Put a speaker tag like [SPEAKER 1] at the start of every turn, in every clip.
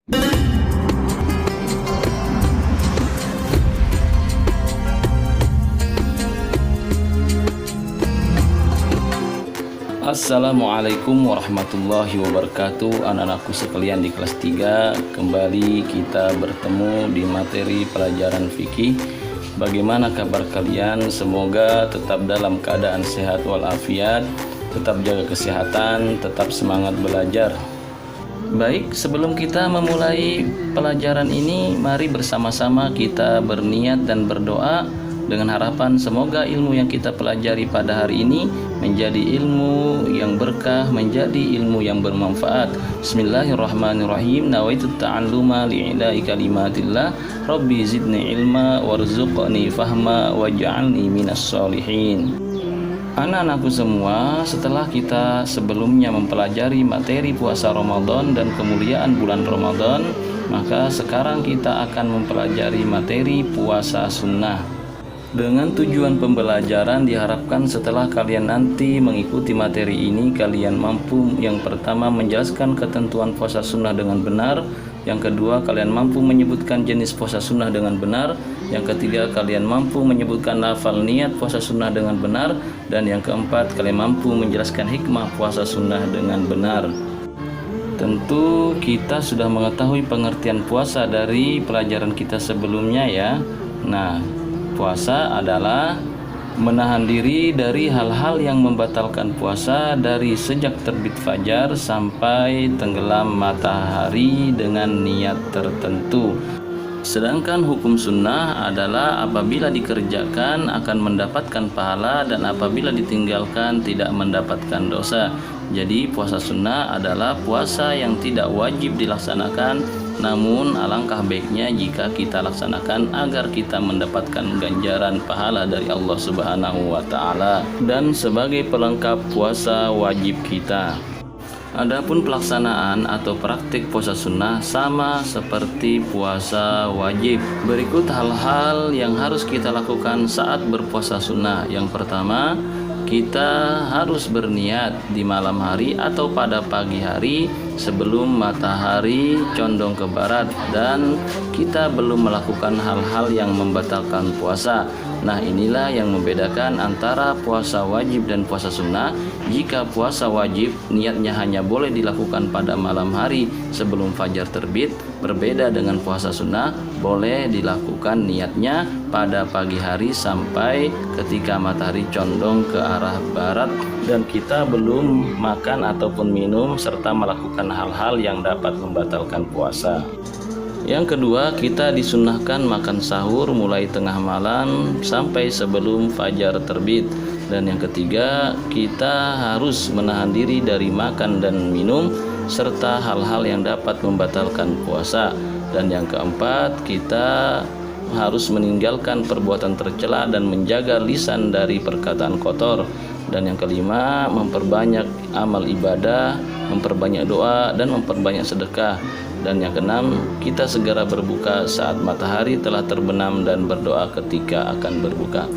[SPEAKER 1] Assalamualaikum warahmatullahi wabarakatuh. Anak-anakku sekalian di kelas 3, kembali kita bertemu di materi pelajaran fikih. Bagaimana kabar kalian? Semoga tetap dalam keadaan sehat walafiat, tetap jaga kesehatan, tetap semangat belajar. Baik, sebelum kita memulai pelajaran ini, mari bersama-sama kita berniat dan berdoa dengan harapan semoga ilmu yang kita pelajari pada hari ini menjadi ilmu yang berkah, menjadi ilmu yang bermanfaat. Bismillahirrahmanirrahim. Nawaitu ta'alluma li'ila'i kalimatillah Rabbi zidni ilma warzuqni fahma waj'alni minas solihin. Anak-anakku semua, setelah kita sebelumnya mempelajari materi puasa Ramadan dan kemuliaan bulan Ramadan, maka sekarang kita akan mempelajari materi puasa sunnah. Dengan tujuan pembelajaran diharapkan setelah kalian nanti mengikuti materi ini, kalian mampu yang pertama menjelaskan ketentuan puasa sunnah dengan benar, yang kedua kalian mampu menyebutkan jenis puasa sunnah dengan benar, yang ketiga kalian mampu menyebutkan lafal niat puasa sunnah dengan benar, dan yang keempat kalian mampu menjelaskan hikmah puasa sunnah dengan benar. Tentu kita sudah mengetahui pengertian puasa dari pelajaran kita sebelumnya ya. Nah, puasa adalah menahan diri dari hal-hal yang membatalkan puasa dari sejak terbit fajar sampai tenggelam matahari dengan niat tertentu. Sedangkan hukum sunnah adalah apabila dikerjakan akan mendapatkan pahala dan apabila ditinggalkan tidak mendapatkan dosa. Jadi puasa sunnah adalah puasa yang tidak wajib dilaksanakan, namun alangkah baiknya jika kita laksanakan agar kita mendapatkan ganjaran pahala dari Allah Subhanahu wa taala dan sebagai pelengkap puasa wajib kita. Adapun pelaksanaan atau praktik puasa sunnah sama seperti puasa wajib. Berikut hal-hal yang harus kita lakukan saat berpuasa sunnah. Yang pertama, kita harus berniat di malam hari atau pada pagi hari sebelum matahari condong ke barat dan kita belum melakukan hal-hal yang membatalkan puasa. Nah, inilah yang membedakan antara puasa wajib dan puasa sunnah. Jika puasa wajib niatnya hanya boleh dilakukan pada malam hari sebelum fajar terbit, berbeda dengan puasa sunnah boleh dilakukan niatnya pada pagi hari sampai ketika matahari condong ke arah barat dan kita belum makan ataupun minum serta melakukan hal-hal yang dapat membatalkan puasa. Yang kedua, kita disunnahkan makan sahur mulai tengah malam sampai sebelum fajar terbit. Dan yang ketiga, kita harus menahan diri dari makan dan minum serta hal-hal yang dapat membatalkan puasa. Dan yang keempat, kita harus meninggalkan perbuatan tercela dan menjaga lisan dari perkataan kotor. Dan yang kelima, memperbanyak amal ibadah, memperbanyak doa dan memperbanyak sedekah. Dan yang keenam, kita segera berbuka saat matahari telah terbenam dan berdoa ketika akan berbuka.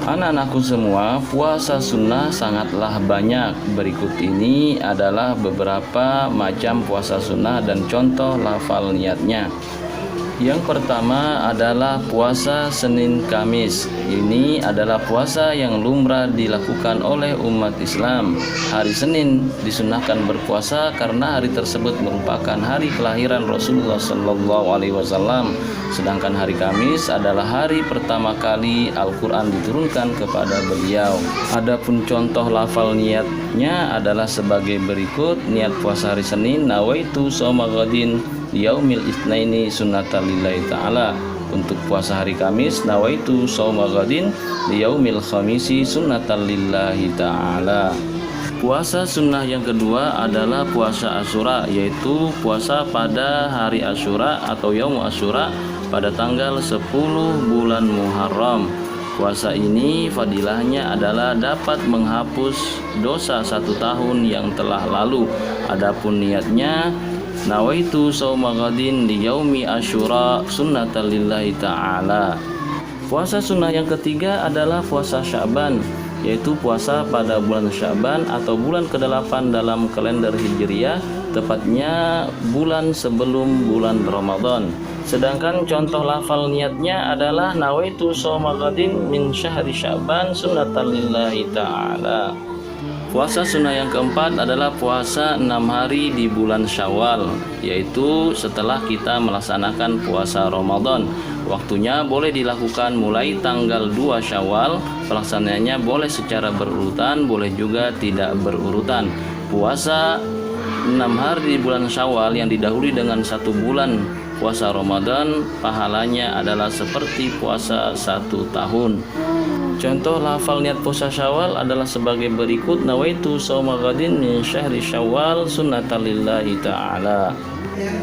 [SPEAKER 1] Anak-anakku semua, puasa sunnah sangatlah banyak. Berikut ini adalah beberapa macam puasa sunnah dan contoh lafal niatnya. Yang pertama adalah puasa Senin Kamis. Ini adalah puasa yang lumrah dilakukan oleh umat Islam. Hari Senin disunahkan berpuasa karena hari tersebut merupakan hari kelahiran Rasulullah SAW. Sedangkan hari Kamis adalah hari pertama kali Al-Quran diturunkan kepada beliau. Adapun contoh lafal niatnya adalah sebagai berikut. Niat puasa hari Senin, nawaitu shauma ghadin yaumil itsnaini sunnatan lillahi ta'ala. Untuk puasa hari Kamis, nawaitu shauma ghadin yaumil khamisi sunnatan lillahi ta'ala. Puasa sunnah yang kedua adalah puasa Asyura, yaitu puasa pada hari Asyura atau Yaum Asyura pada tanggal 10 bulan Muharram. Puasa ini fadilahnya adalah dapat menghapus dosa 1 tahun yang telah lalu. Adapun niatnya, nawaitu shauma ghadin li yaumi asyura sunnatan lillahi ta'ala. Puasa sunnah yang ketiga adalah puasa Sya'ban. yaitu puasa pada bulan Sya'ban atau bulan ke-8 dalam kalender Hijriah, tepatnya bulan sebelum bulan Ramadan. Sedangkan contoh lafal niatnya adalah nawaitu shauma ghadin min syahri Sya'ban sunnatan lillahi ta'ala. Puasa sunnah yang keempat adalah puasa 6 hari di bulan Syawal, yaitu setelah kita melaksanakan puasa Ramadan. Waktunya boleh dilakukan mulai tanggal 2 Syawal, pelaksanaannya boleh secara berurutan, boleh juga tidak berurutan. Puasa 6 hari di bulan Syawal yang didahului dengan 1 bulan puasa Ramadan, pahalanya adalah seperti puasa 1 tahun. Contoh lafal niat puasa Syawal adalah sebagai berikut: nawaitu shauma ghadin min syahri Syawal sunnatan lillahi ta'ala.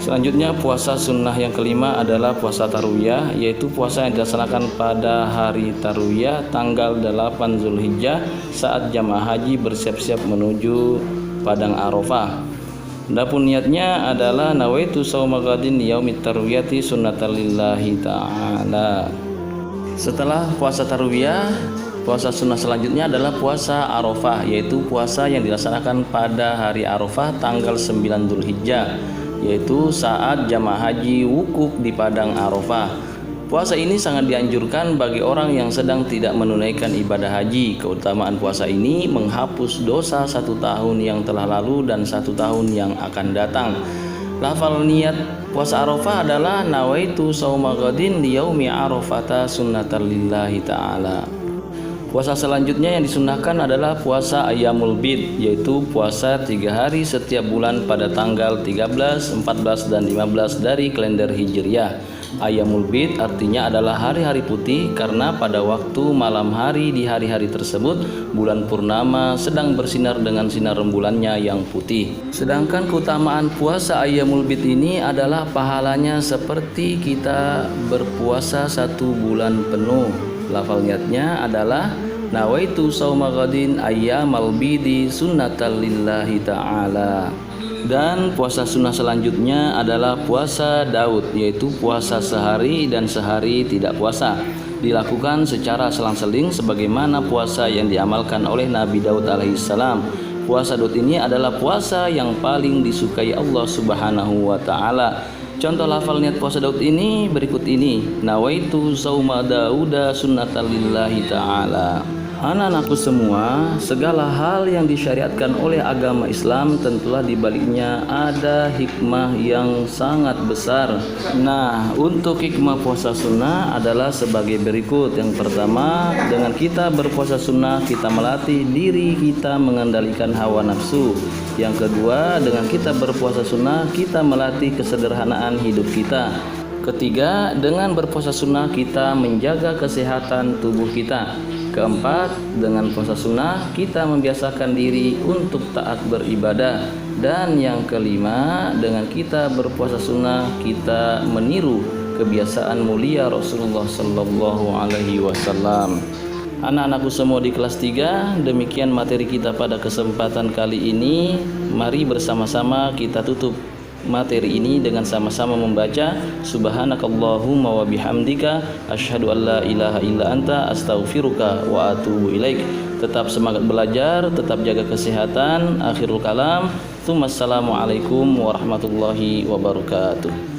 [SPEAKER 1] Selanjutnya puasa sunnah yang kelima adalah puasa Tarwiyah, yaitu puasa yang dilaksanakan pada hari Tarwiyah tanggal 8 Zulhijjah saat jamaah haji bersiap-siap menuju padang Arafah. Adapun niatnya adalah nawaitu shauma ghadin yaumit tarwiyati sunnatan lillahi ta'ala. Setelah puasa Tarwiyah, puasa sunnah selanjutnya adalah puasa Arafah, yaitu puasa yang dilaksanakan pada hari Arafah tanggal 9 Dzulhijjah, yaitu saat jamaah haji wukuf di padang Arafah. Puasa ini sangat dianjurkan bagi orang yang sedang tidak menunaikan ibadah haji. Keutamaan puasa ini menghapus dosa 1 tahun yang telah lalu dan 1 tahun yang akan datang. Lafal niat puasa Arafah adalah nawaitu shauma ghadin li yaumi arafata sunnatan lillahi ta'ala. Puasa selanjutnya yang disunnahkan adalah puasa Ayyamul Bid, yaitu puasa 3 hari setiap bulan pada tanggal 13, 14, dan 15 dari kalender Hijriah. Ayyamul Bid artinya adalah hari-hari putih karena pada waktu malam hari di hari-hari tersebut bulan purnama sedang bersinar dengan sinar rembulannya yang putih. Sedangkan keutamaan puasa Ayyamul Bid ini adalah pahalanya seperti kita berpuasa 1 bulan penuh. Lafal niatnya adalah nawaitu shauma ghadin ayyamal bidi sunnatan lillahi ta'ala. Dan puasa sunnah selanjutnya adalah puasa Daud, yaitu puasa sehari dan sehari tidak puasa. Dilakukan secara selang-seling sebagaimana puasa yang diamalkan oleh Nabi Daud alaihissalam. Puasa Daud ini adalah puasa yang paling disukai Allah subhanahu wa ta'ala. Contoh lafal niat puasa Daud ini berikut ini: nawaitu shauma Dauda sunnatan lillahi ta'ala. Anak-anakku semua, segala hal yang disyariatkan oleh agama Islam tentulah di baliknya ada hikmah yang sangat besar. Nah, untuk hikmah puasa sunnah adalah sebagai berikut. Yang pertama, dengan kita berpuasa sunnah, kita melatih diri kita mengendalikan hawa nafsu. Yang kedua, dengan kita berpuasa sunnah, kita melatih kesederhanaan hidup kita. Ketiga, dengan berpuasa sunnah kita menjaga kesehatan tubuh kita. Keempat, dengan puasa sunnah kita membiasakan diri untuk taat beribadah. Dan yang kelima, dengan kita berpuasa sunnah kita meniru kebiasaan mulia Rasulullah Sallallahu Alaihi Wasallam. Anak-anakku semua di kelas 3, demikian materi kita pada kesempatan kali ini. Mari bersama-sama kita tutup materi ini dengan sama-sama membaca subhanakallahumma wa bihamdika asyhadu an la ilaha illa anta astaghfiruka wa atubu ilaik. Tetap semangat belajar, tetap jaga kesehatan. Akhirul kalam, tsumma assalamualaikum warahmatullahi wabarakatuh.